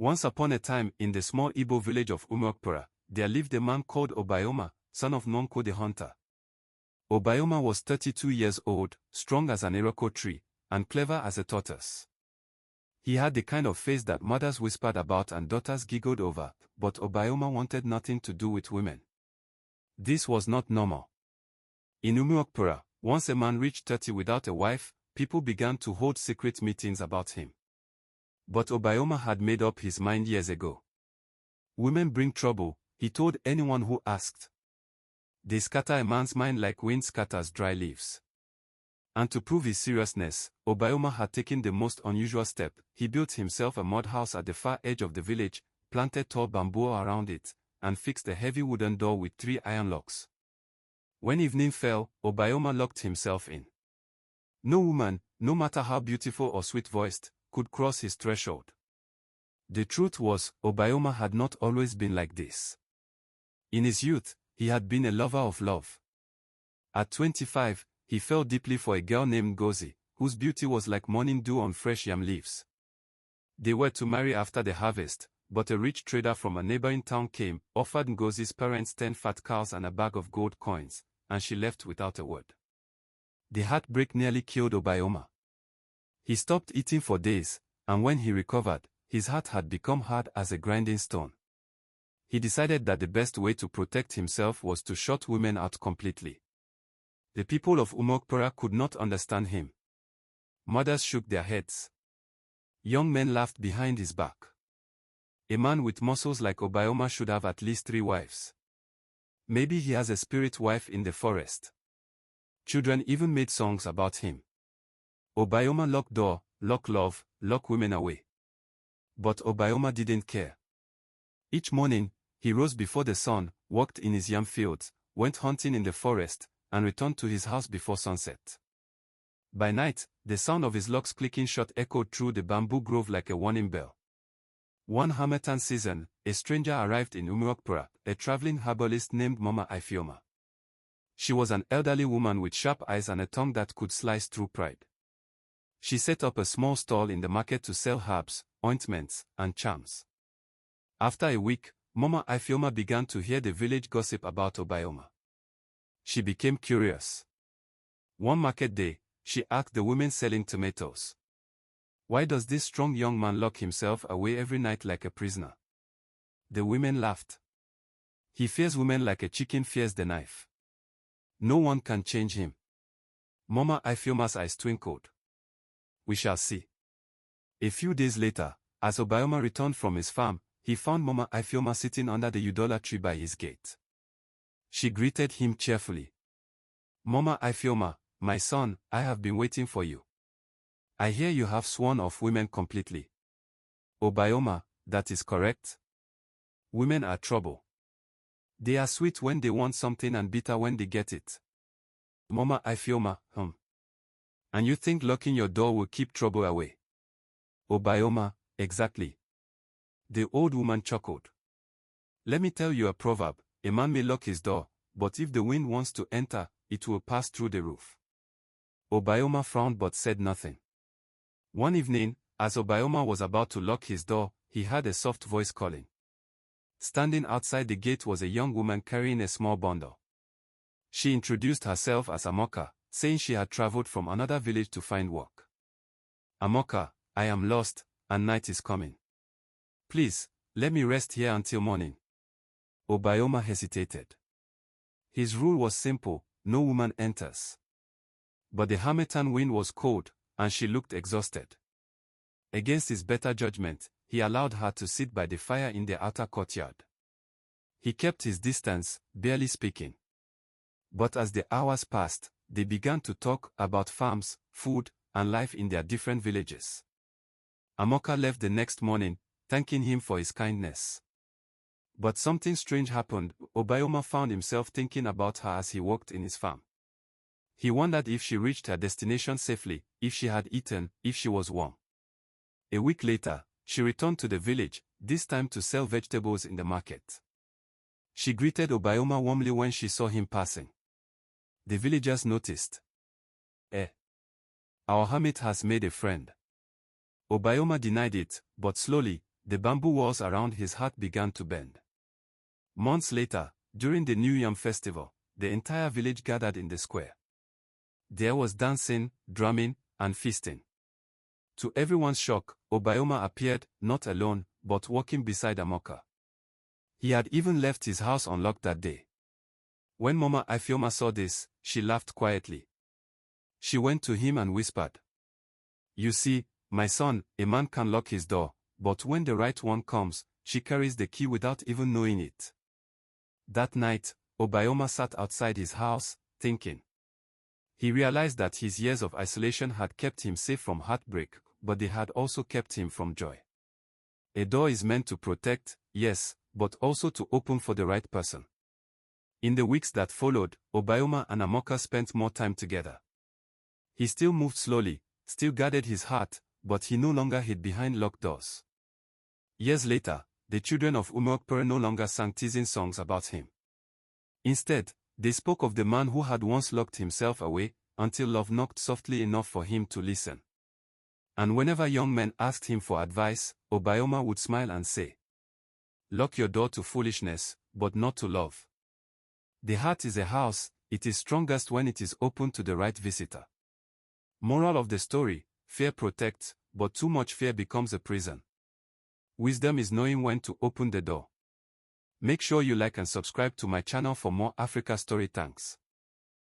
Once upon a time, in the small Igbo village of Umuokpara, there lived a man called Obioma, son of Nonko the hunter. Obioma was 32 years old, strong as an iroko tree, and clever as a tortoise. He had the kind of face that mothers whispered about and daughters giggled over, but Obioma wanted nothing to do with women. This was not normal. In Umuokpara, once a man reached 30 without a wife, people began to hold secret meetings about him. But Obioma had made up his mind years ago. Women bring trouble, he told anyone who asked. They scatter a man's mind like wind scatters dry leaves. And to prove his seriousness, Obioma had taken the most unusual step. He built himself a mud house at the far edge of the village, planted tall bamboo around it, and fixed a heavy wooden door with 3 iron locks. When evening fell, Obioma locked himself in. No woman, no matter how beautiful or sweet-voiced, could cross his threshold. The truth was, Obioma had not always been like this. In his youth, he had been a lover of love. At 25, he fell deeply for a girl named Ngozi, whose beauty was like morning dew on fresh yam leaves. They were to marry after the harvest, but a rich trader from a neighboring town came, offered Ngozi's parents 10 fat cows and a bag of gold coins, and she left without a word. The heartbreak nearly killed Obioma. He stopped eating for days, and when he recovered, his heart had become hard as a grinding stone. He decided that the best way to protect himself was to shut women out completely. The people of Umuokpara could not understand him. Mothers shook their heads. Young men laughed behind his back. A man with muscles like Obioma should have at least 3 wives. Maybe he has a spirit wife in the forest. Children even made songs about him. Obioma locked door, lock love, lock women away. But Obioma didn't care. Each morning, he rose before the sun, walked in his yam fields, went hunting in the forest, and returned to his house before sunset. By night, the sound of his locks clicking shut echoed through the bamboo grove like a warning bell. One Harmattan season, a stranger arrived in Umuokpara, a traveling herbalist named Mama Ifioma. She was an elderly woman with sharp eyes and a tongue that could slice through pride. She set up a small stall in the market to sell herbs, ointments, and charms. After a week, Mama Ifioma began to hear the village gossip about Obioma. She became curious. One market day, she asked the women selling tomatoes, "Why does this strong young man lock himself away every night like a prisoner?" The women laughed. "He fears women like a chicken fears the knife. No one can change him." Mama Ifioma's eyes twinkled. "We shall see." A few days later, as Obioma returned from his farm, he found Mama Ifioma sitting under the Udola tree by his gate. She greeted him cheerfully. "Mama Ifioma, my son, I have been waiting for you. I hear you have sworn off women completely." "Obioma, that is correct. Women are trouble. They are sweet when they want something and bitter when they get it." "Mama Ifioma, And you think locking your door will keep trouble away?" "Obioma, exactly." The old woman chuckled. "Let me tell you a proverb, a man may lock his door, but if the wind wants to enter, it will pass through the roof." Obioma frowned but said nothing. One evening, as Obioma was about to lock his door, he heard a soft voice calling. Standing outside the gate was a young woman carrying a small bundle. She introduced herself as Amoka, saying she had traveled from another village to find work. "Amoka, I am lost, and night is coming. Please, let me rest here until morning." Obioma hesitated. His rule was simple: no woman enters. But the Harmattan wind was cold, and she looked exhausted. Against his better judgment, he allowed her to sit by the fire in the outer courtyard. He kept his distance, barely speaking. But as the hours passed, they began to talk about farms, food, and life in their different villages. Amoka left the next morning, thanking him for his kindness. But something strange happened. Obioma found himself thinking about her as he walked in his farm. He wondered if she reached her destination safely, if she had eaten, if she was warm. A week later, she returned to the village, this time to sell vegetables in the market. She greeted Obioma warmly when she saw him passing. The villagers noticed. Our hermit has made a friend." Obioma denied it, but slowly, the bamboo walls around his hut began to bend. Months later, during the New Yam festival, the entire village gathered in the square. There was dancing, drumming, and feasting. To everyone's shock, Obioma appeared, not alone, but walking beside Amoka. He had even left his house unlocked that day. When Mama Ifeoma saw this, she laughed quietly. She went to him and whispered, "You see, my son, a man can lock his door, but when the right one comes, she carries the key without even knowing it." That night, Obioma sat outside his house, thinking. He realized that his years of isolation had kept him safe from heartbreak, but they had also kept him from joy. A door is meant to protect, yes, but also to open for the right person. In the weeks that followed, Obioma and Amoka spent more time together. He still moved slowly, still guarded his heart, but he no longer hid behind locked doors. Years later, the children of Umuokpere no longer sang teasing songs about him. Instead, they spoke of the man who had once locked himself away, until love knocked softly enough for him to listen. And whenever young men asked him for advice, Obioma would smile and say, "Lock your door to foolishness, but not to love. The heart is a house, it is strongest when it is open to the right visitor." Moral of the story: fear protects, but too much fear becomes a prison. Wisdom is knowing when to open the door. Make sure you like and subscribe to my channel for more Africa story. Thanks.